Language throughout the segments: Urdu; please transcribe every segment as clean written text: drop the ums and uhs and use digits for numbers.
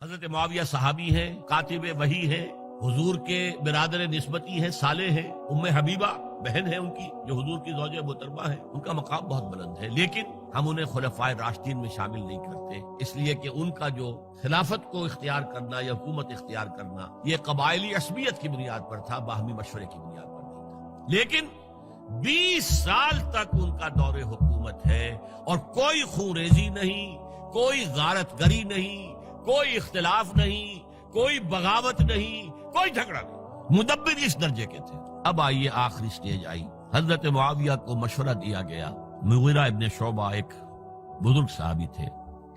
حضرت معاویہ صحابی ہیں، کاتب وحی ہیں، حضور کے برادر نسبتی ہیں، صالح ہیں، ام حبیبہ بہن ہے ان کی جو حضور کی زوجہ محترمہ ہے، ان کا مقام بہت بلند ہے، لیکن ہم انہیں خلفائے راشدین میں شامل نہیں کرتے، اس لیے کہ ان کا جو خلافت کو اختیار کرنا یا حکومت اختیار کرنا یہ قبائلی عصبیت کی بنیاد پر تھا، باہمی مشورے کی بنیاد پر نہیں تھا۔ لیکن 20 سال تک ان کا دور حکومت ہے اور کوئی خون ریزی نہیں، کوئی غارت گری نہیں، کوئی اختلاف نہیں، کوئی بغاوت نہیں، کوئی جھگڑا نہیں، مدبر اس درجے کے تھے۔ اب آئیے آخری سٹیج آئی، حضرت معاویہ کو مشورہ دیا گیا، مغیرہ ابن شعبہ ایک بزرگ صحابی تھے،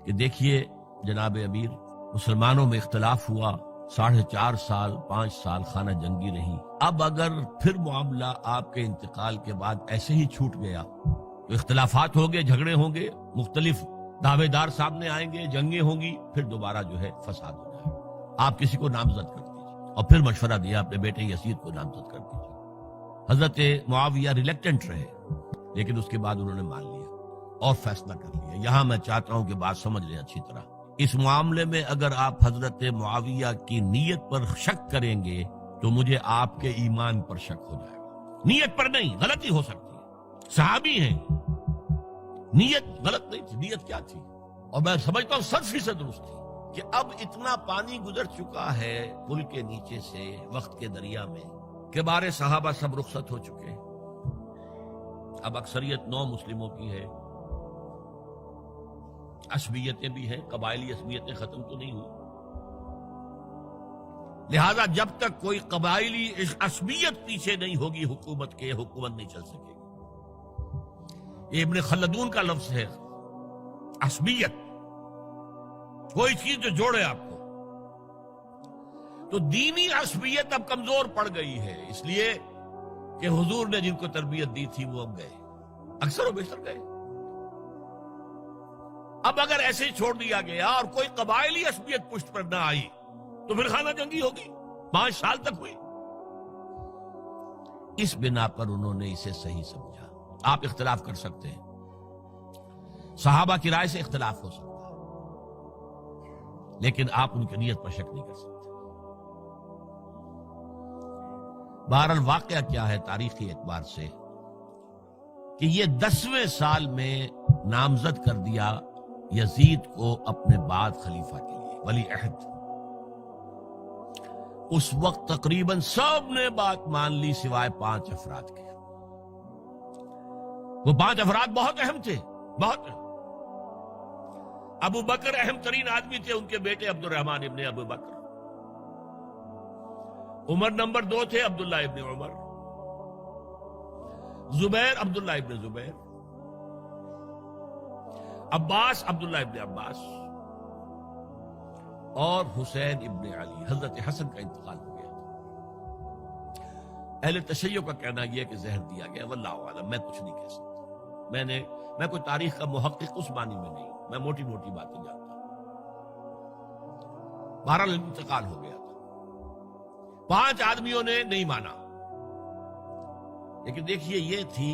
کہ دیکھیے جناب امیر، مسلمانوں میں اختلاف ہوا، 4.5 سال 5 سال خانہ جنگی رہی، اب اگر پھر معاملہ آپ کے انتقال کے بعد ایسے ہی چھوٹ گیا تو اختلافات ہوں گے، جھگڑے ہوں گے، مختلف دعوے دار سامنے آئیں گے، جنگیں ہوں گی، پھر دوبارہ جو ہے فساد ہو جائے گا، آپ کسی کو نامزد کر دیجیے۔ اور پھر مشورہ دیا اپنے بیٹے یزید کو نامزد کر دیجیے۔ حضرت معاویہ ریلیکٹنٹ رہے، لیکن اس کے بعد انہوں نے مان لیا اور فیصلہ کر لیا۔ یہاں میں چاہتا ہوں کہ بات سمجھ لیں اچھی طرح، اس معاملے میں اگر آپ حضرت معاویہ کی نیت پر شک کریں گے تو مجھے آپ کے ایمان پر شک ہو جائے گا۔ نیت پر نہیں، غلطی ہو سکتی ہے، صحابی ہیں، نیت غلط نہیں تھی، نیت کیا تھی؟ اور میں سمجھتا ہوں 100% درست تھی کہ اب اتنا پانی گزر چکا ہے پل کے نیچے سے وقت کے دریا میں کہ بارے صحابہ سب رخصت ہو چکے، اب اکثریت 9 مسلموں کی ہے، عصبیتیں بھی ہیں، قبائلی عصبیتیں ختم تو نہیں ہوئی، لہذا جب تک کوئی قبائلی عصبیت پیچھے نہیں ہوگی حکومت کے، حکومت نہیں چل سکے گی۔ یہ ابن خلدون کا لفظ ہے، عصبیت، کوئی چیز جو جوڑے آپ کو۔ تو دینی عصبیت اب کمزور پڑ گئی ہے، اس لیے کہ حضور نے جن کو تربیت دی تھی وہ اب گئے، اکثر و بیشتر گئے۔ اب اگر ایسے ہی چھوڑ دیا گیا اور کوئی قبائلی عصبیت پشت پر نہ آئی تو پھر خانہ جنگی ہوگی، 5 سال تک ہوئی۔ اس بنا پر انہوں نے اسے صحیح سمجھا۔ آپ اختلاف کر سکتے ہیں، صحابہ کی رائے سے اختلاف ہو سکتا ہے، لیکن آپ ان کی نیت پر شک نہیں کر سکتے۔ بہرحال واقعہ کیا ہے تاریخی اعتبار سے کہ یہ 10ویں سال میں نامزد کر دیا یزید کو اپنے بعد خلیفہ کے لیے، ولی عہد۔ اس وقت تقریباً سب نے بات مان لی سوائے 5 افراد کے۔ وہ 5 افراد بہت اہم تھے، بہت اہم۔ ابو بکر اہم ترین آدمی تھے، ان کے بیٹے عبد الرحمن ابن ابو بکر۔ عمر نمبر 2 تھے، عبداللہ ابن عمر۔ زبیر عبداللہ ابن زبیر۔ عباس عبداللہ ابن عباس، اور حسین ابن علی۔ حضرت حسن کا انتقال ہو گیا۔ اہل تشیع کا کہنا یہ کہ زہر دیا گیا، واللہ اعلم، میں کچھ نہیں کہہ سکتا۔ میں کوئی تاریخ کا محقق اس معنی میں نہیں، میں موٹی موٹی باتیں جانتا ہوں۔ بہرحال انتقال ہو گیا تھا، 5 آدمیوں نے نہیں مانا، لیکن دیکھیے یہ تھی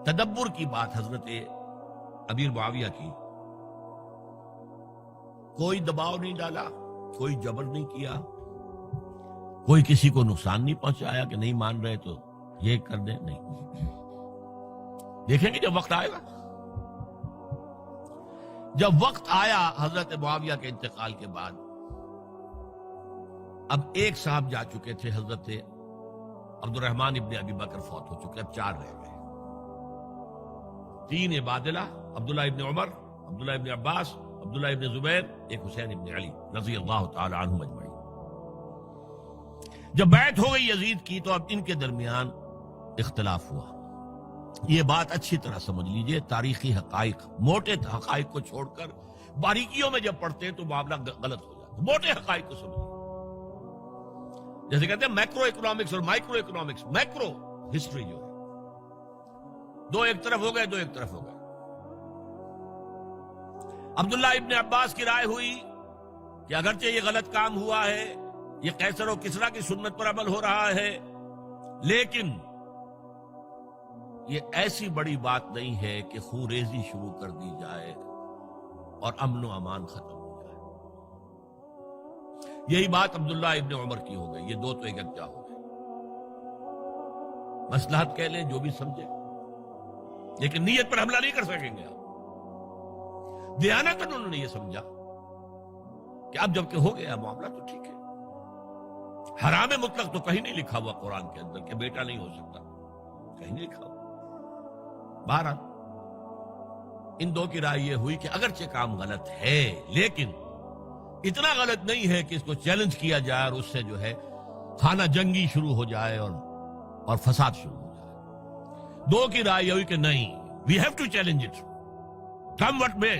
تدبر کی بات حضرت امیر معاویہ کی۔ کوئی دباؤ نہیں ڈالا، کوئی جبر نہیں کیا، کوئی کسی کو نقصان نہیں پہنچایا کہ نہیں مان رہے تو یہ کر دیں، نہیں۔ دیکھیں گے جب وقت آئے گا۔ جب وقت آیا حضرت معاویہ کے انتقال کے بعد، اب ایک صاحب جا چکے تھے، حضرت عبد الرحمن ابن ابی بکر فوت ہو چکے، اب 4 رہ گئے۔ 3 عبادلہ، عبداللہ ابن عمر، عبداللہ ابن عباس، عبداللہ ابن زبیر، ایک حسین ابن علی رضی اللہ تعالی عنہم اجمعین۔ جب بیعت ہو گئی یزید کی تو اب ان کے درمیان اختلاف ہوا۔ یہ بات اچھی طرح سمجھ لیجئے، تاریخی حقائق، موٹے حقائق کو چھوڑ کر باریکیوں میں جب پڑھتے ہیں تو معاملہ غلط ہو جاتا ہے۔ موٹے حقائق کو سمجھیے، جیسے کہتے ہیں میکرو اکنامکس اور مائکرو اکنامکس۔ میکرو ہسٹری جو ہے، 2 ایک طرف ہو گئے، 2 ایک طرف ہو گئے۔ عبداللہ ابن عباس کی رائے ہوئی کہ اگرچہ یہ غلط کام ہوا ہے، یہ قیصر و کسریٰ کی سنت پر عمل ہو رہا ہے، لیکن یہ ایسی بڑی بات نہیں ہے کہ خون ریزی شروع کر دی جائے اور امن و امان ختم ہو جائے۔ یہی بات عبداللہ ابن عمر کی ہو گئی. یہ دو تو ایک یکجا ہو گئے. مصلحت کہہ لیں جو بھی سمجھے، لیکن نیت پر حملہ نہیں کر سکیں گے آپ. دیانتاً انہوں نے یہ سمجھا کہ اب جب کہ ہو گیا معاملہ تو ٹھیک ہے. حرام مطلق تو کہیں نہیں لکھا ہوا قرآن کے اندر کہ بیٹا نہیں ہو سکتا، کہیں نہیں لکھا ہوا. بہرحال ان دو کی رائے یہ ہوئی کہ اگرچہ کام غلط ہے لیکن اتنا غلط نہیں ہے کہ اس کو چیلنج کیا جائے اور اس سے جو ہے خانہ جنگی شروع ہو جائے اور فساد شروع ہو جائے. دو کی رائے یہ ہوئی کہ نہیں، we have to challenge it come what may.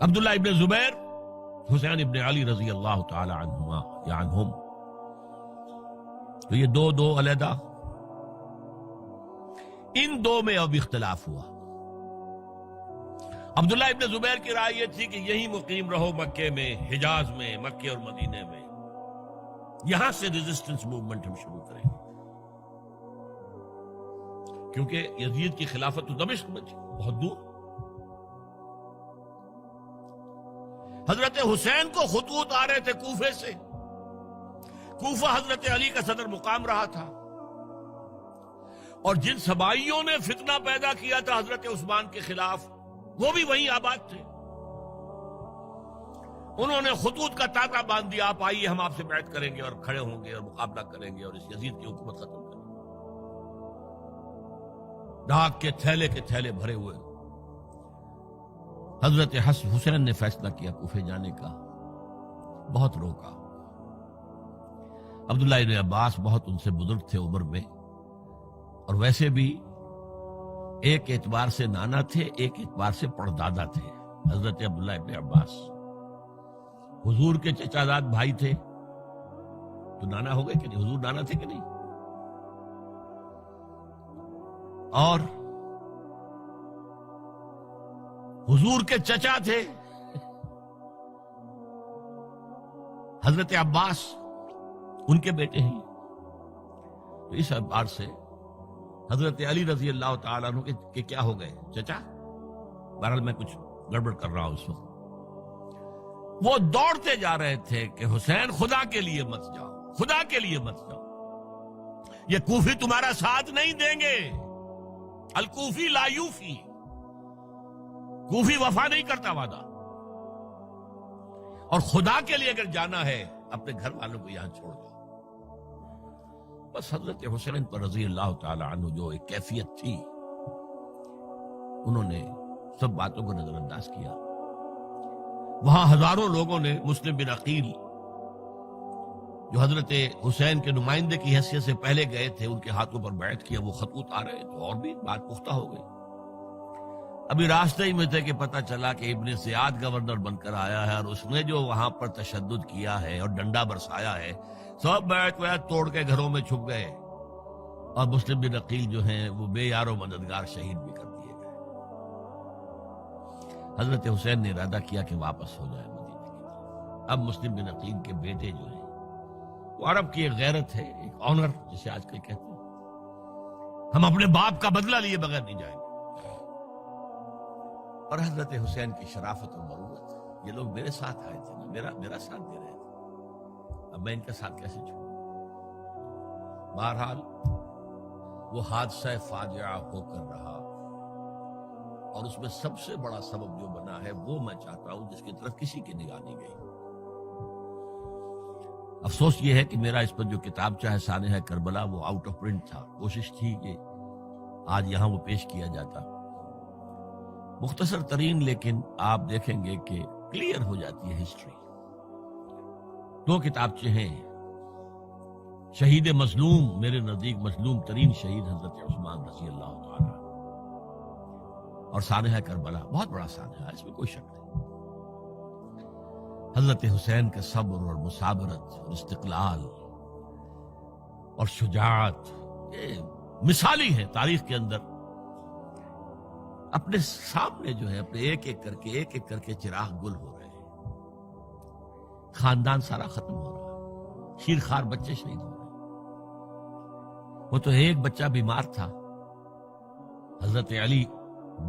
Abdullah ابن زبیر، حسین ابن علی رضی اللہ تعالی عنہما یا عنہم، تو یہ دو علیحدہ. ان دو میں اب اختلاف ہوا. عبداللہ ابن زبیر کی رائے یہ تھی کہ یہی مقیم رہو مکے میں، حجاز میں، مکے اور مدینے میں، یہاں سے ریزسٹنس موومنٹ ہم شروع کریں گے، کیونکہ یزید کی خلافت تو دمشق میں تھی، بہت دور. حضرت حسین کو خطوط آ رہے تھے کوفے سے. کوفہ حضرت علی کا صدر مقام رہا تھا، اور جن سبائیوں نے فتنہ پیدا کیا تھا حضرت عثمان کے خلاف وہ بھی وہیں آباد تھے. انہوں نے خطوط کا تاطا باندھ دیا، آپ آئیے ہم آپ سے بیعت کریں گے اور کھڑے ہوں گے اور مقابلہ کریں گے اور اس یزید کی حکومت ختم کریں گے. ڈاک کے تھیلے بھرے ہوئے. حضرت حسین نے فیصلہ کیا کوفے جانے کا، بہت روکا. عبداللہ ابن عباس بہت ان سے بزرگ تھے عمر میں، اور ویسے بھی ایک اعتبار سے نانا تھے، ایک اعتبار سے پردادا تھے. حضرت عبداللہ ابن عباس حضور کے چچا زاد بھائی تھے، تو نانا ہو گئے کہ نہیں؟ حضور نانا تھے کہ نہیں؟ اور حضور کے چچا تھے حضرت عباس، ان کے بیٹے ہیں. تو اس اعتبار سے حضرت علی رضی اللہ تعالیٰ عنہ کے کیا ہو گئے؟ چچا. بہرحال میں کچھ گڑبڑ کر رہا ہوں اس وقت. وہ دوڑتے جا رہے تھے کہ حسین خدا کے لیے مت جاؤ، خدا کے لیے مت جاؤ، یہ کوفی تمہارا ساتھ نہیں دیں گے. الکوفی لا یوفی، کوفی وفا نہیں کرتا وعدہ. اور خدا کے لیے اگر جانا ہے اپنے گھر والوں کو یہاں چھوڑ دو. بس حضرت حسین پر رضی اللہ تعالی عنہ جو ایک کیفیت تھی، انہوں نے سب باتوں کو نظر انداز کیا. وہاں ہزاروں لوگوں نے مسلم بن عقیل جو حضرت حسین کے نمائندے کی حیثیت سے پہلے گئے تھے، ان کے ہاتھوں پر بیعت کیا. وہ خطوط آ رہے تو اور بھی بات پختہ ہو گئی. ابھی راستے ہی میں تھے کہ پتہ چلا کہ ابن زیاد گورنر بن کر آیا ہے، اور اس نے جو وہاں پر تشدد کیا ہے اور ڈنڈا برسایا ہے، سب بیعت توڑ کے گھروں میں چھپ گئے. اور مسلم بن عقیل جو ہیں وہ بے یار و مددگار شہید بھی کر دیے گئے. حضرت حسین نے ارادہ کیا کہ واپس ہو جائے مدینے کی طرف. اب مسلم بن عقیل کے بیٹے جو ہیں، وہ عرب کی ایک غیرت ہے، ایک آنر جسے آج کل کہتے ہیں، ہم اپنے باپ کا بدلہ لیے بغیر نہیں جائیں گے. اور حضرت حسین کی شرافت اور مروت، یہ لوگ میرے ساتھ آئے تھے، میرا ساتھ دے رہے تھے، اب میں ان کا ساتھ کیسے چھوڑوں؟ بہرحال وہ حادثہ فاجعہ ہو کر رہا، اور اس میں سب سے بڑا سبب جو بنا ہے وہ میں چاہتا ہوں جس کی طرف کسی کی نگاہ نہیں گئی. افسوس یہ ہے کہ میرا اس پر جو کتابچہ ہے سانحہ کربلا وہ آؤٹ آف پرنٹ تھا. کوشش تھی کہ آج یہاں وہ پیش کیا جاتا. مختصر ترین، لیکن آپ دیکھیں گے کہ کلیئر ہو جاتی ہے ہسٹری. دو کتابچے ہیں. شہید مظلوم، میرے نزدیک مظلوم ترین شہید حضرت عثمان رضی اللہ تعالی، اور سانحہ کربلا، بہت بڑا سانحہ، اس میں کوئی شک نہیں. حضرت حسین کا صبر اور مثابرت اور استقلال اور شجاعت یہ مثالی ہے تاریخ کے اندر. اپنے سامنے جو ہے اپنے ایک ایک کر کے چراغ گل ہو رہے ہیں. خاندان سارا ختم ہو رہا ہے، شیرخوار بچے شہید ہو رہے ہیں. وہ تو ایک بچہ بیمار تھا، حضرت علی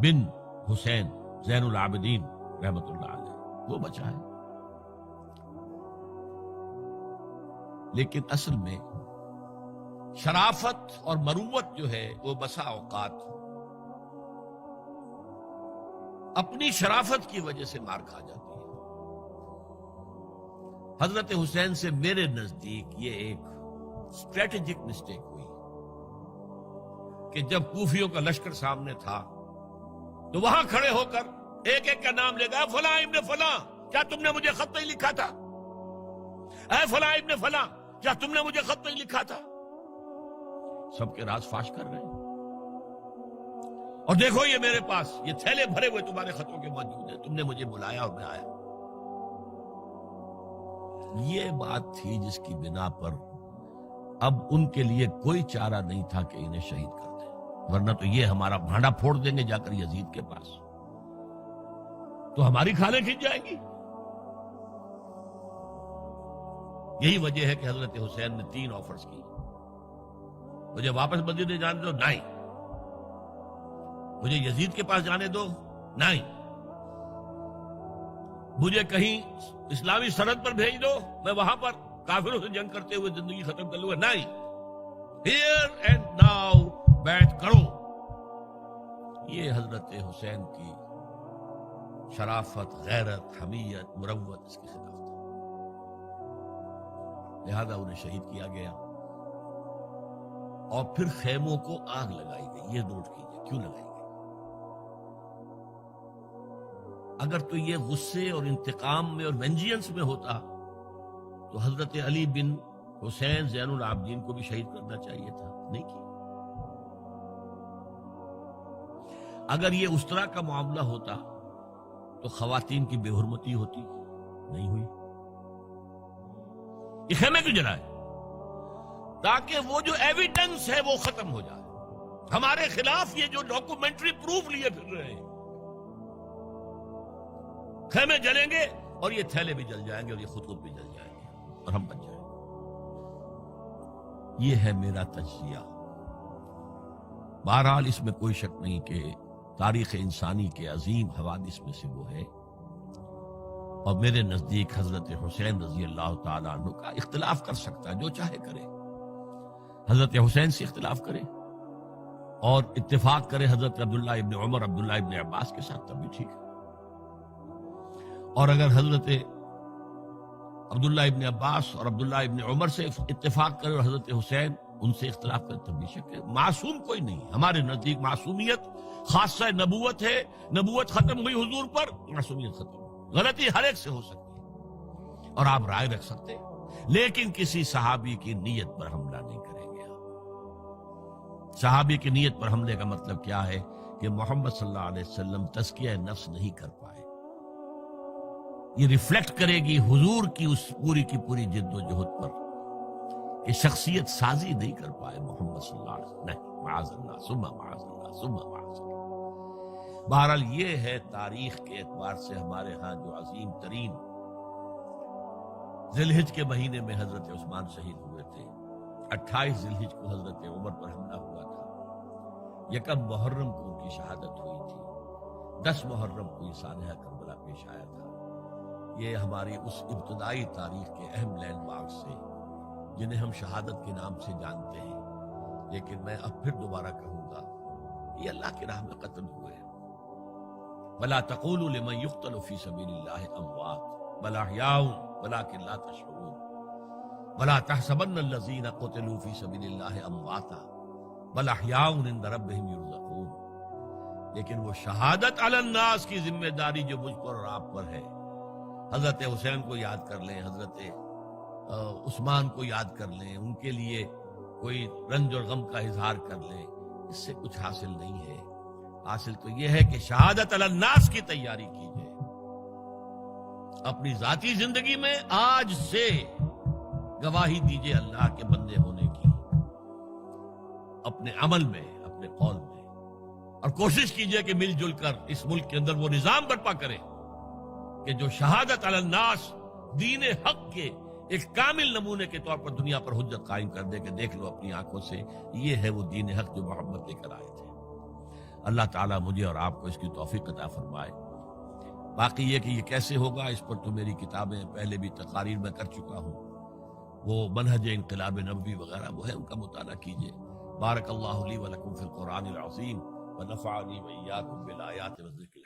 بن حسین زین العابدین رحمت اللہ علیہ، وہ بچا ہے. لیکن اصل میں شرافت اور مروت جو ہے وہ بسا اوقات اپنی شرافت کی وجہ سے مار کھا جاتی ہے. حضرت حسین سے میرے نزدیک یہ ایک اسٹریٹجک مسٹیک ہوئی کہ جب کوفیوں کا لشکر سامنے تھا تو وہاں کھڑے ہو کر ایک ایک کا نام لے گا. فلاں ابن فلاں، کیا تم نے مجھے خط نہیں لکھا تھا؟ اے فلاں ابن فلاں، کیا تم نے مجھے خط نہیں لکھا تھا؟ سب کے راز فاش کر رہے ہیں. اور دیکھو یہ میرے پاس یہ تھیلے بھرے ہوئے تمہارے خطوں کے موجود ہیں، تم نے مجھے بلایا اور میں آیا. یہ بات تھی جس کی بنا پر اب ان کے لیے کوئی چارہ نہیں تھا کہ انہیں شہید کر دیں، ورنہ تو یہ ہمارا بھانڈا پھوڑ دیں گے جا کر یزید کے پاس، تو ہماری کھالیں کھنچ جائیں گی. یہی وجہ ہے کہ حضرت حسین نے 3 آفرز کی. مجھے واپس مدینے جانے دو، نہیں. مجھے یزید کے پاس جانے دو، نہیں. مجھے کہیں اسلامی سرحد پر بھیج دو، میں وہاں پر کافروں سے جنگ کرتے ہوئے زندگی ختم کر لوں گا، نہیں. ہیئر اینڈ ناؤ بیٹھ کرو. یہ حضرت حسین کی شرافت، غیرت، حمیت، مروت اس کے خلاف تھا. لہذا انہیں شہید کیا گیا اور پھر خیموں کو آگ لگائی گئی. یہ نوٹ کیجئے کیوں لگائی گئی. اگر تو یہ غصے اور انتقام میں اور وینجینس میں ہوتا تو حضرت علی بن حسین زین العابدین کو بھی شہید کرنا چاہیے تھا، نہیں کیا. اگر یہ اس طرح کا معاملہ ہوتا تو خواتین کی بے حرمتی ہوتی، نہیں ہوئی. یہ خیمے کیوں جلائے؟ تاکہ وہ جو ایویڈنس ہے وہ ختم ہو جائے. ہمارے خلاف یہ جو ڈاکومنٹری پروف لیے پھر رہے ہیں، خیمے جلیں گے اور یہ تھیلے بھی جل جائیں گے اور یہ خود بھی جل جائیں گے اور ہم بچ جائیں گے. یہ ہے میرا تجزیہ. بہرحال اس میں کوئی شک نہیں کہ تاریخ انسانی کے عظیم حوادث میں سے وہ ہے، اور میرے نزدیک حضرت حسین رضی اللہ تعالیٰ عنہ کا اختلاف کر سکتا ہے، جو چاہے کرے. حضرت حسین سے اختلاف کرے اور اتفاق کرے حضرت عبداللہ ابن عمر، عبداللہ ابن عباس کے ساتھ، تب بھی ٹھیک ہے. اور اگر حضرت عبداللہ ابن عباس اور عبداللہ ابن عمر سے اتفاق کرے اور حضرت حسین ان سے اختلاف کرے، تب بھی شک ہے. معصوم کوئی نہیں. ہمارے نزدیک معصومیت خاصہ نبوت ہے. نبوت ختم ہوئی حضور پر، معصومیت ختم. غلطی ہر ایک سے ہو سکتی ہے اور آپ رائے رکھ سکتے ہیں، لیکن کسی صحابی کی نیت پر حملہ نہیں کریں گے. صحابی کی نیت پر حملے کا مطلب کیا ہے کہ محمد صلی اللہ علیہ وسلم تزکیہ نفس نہیں کر پائے. یہ ریفلیکٹ کرے گی حضور کی اس پوری کی پوری جد و جہد پر کہ شخصیت سازی نہیں کر پائے محمد صلی اللہ علیہ وسلم. نہیں، معاذ اللہ ثم معاذ اللہ ثم معاذ اللہ. بہرحال یہ ہے تاریخ کے اعتبار سے ہمارے ہاں جو عظیم ترین ذی الحج کے مہینے میں حضرت عثمان شہید ہوئے تھے. 28 ذی الحج کو حضرت عمر پر حملہ ہوا تھا. 1 محرم کو ان کی شہادت ہوئی تھی. 10 محرم کو یہ سانحہ کربلا پیش آیا تھا. یہ ہماری اس ابتدائی تاریخ کے اہم لینڈ مارکس سے جنہیں ہم شہادت کے نام سے جانتے ہیں. لیکن میں اب پھر دوبارہ کہوں گا، یہ اللہ کی راہ میں قتل ہوئے. وَلَا تَقُولُوا لِمَنْ يُقْتَلُ فِي سَبِيلِ اللَّهِ أَمْوَاتٌ بَلْ أَحْيَاءٌ وَلَكِنْ لَا تَشْعُرُونَ وَلَا تَحْسَبَنَّ الَّذِينَ قُتِلُوا فِي سَبِيلِ اللَّهِ أَمْوَاتًا بَلْ أَحْيَاءٌ عِندَ رَبِّهِمْ يُرْزَقُونَ. لیکن وہ شہادت علی الناس کی ذمہ داری جو مجھ پر اور آپ پر ہے، حضرت حسین کو یاد کر لیں، حضرت عثمان کو یاد کر لیں، ان کے لیے کوئی رنج اور غم کا اظہار کر لیں، اس سے کچھ حاصل نہیں ہے. حاصل تو یہ ہے کہ شہادت علی الناس کی تیاری کیجئے. اپنی ذاتی زندگی میں آج سے گواہی دیجئے اللہ کے بندے ہونے کی، اپنے عمل میں، اپنے قول میں، اور کوشش کیجئے کہ مل جل کر اس ملک کے اندر وہ نظام برپا کریں کہ جو شہادت علی الناس دین حق کے ایک کامل نمونے کے طور پر دنیا پر حجت قائم کر دے کہ دیکھ لو اپنی آنکھوں سے، یہ ہے وہ دین حق جو محمد لے کر آئے تھے. اللہ تعالیٰ مجھے اور آپ کو اس کی توفیق عطا فرمائے. باقی یہ کہ یہ کیسے ہوگا، اس پر تو میری کتابیں پہلے بھی تقاریر میں کر چکا ہوں. وہ منہج انقلاب نبوی وغیرہ وہ ہے، ان کا مطالعہ کیجیے۔ بارک اللہ لی و لکم فی القرآن العظیم ونفعنی وإیاکم بالآیات والذکر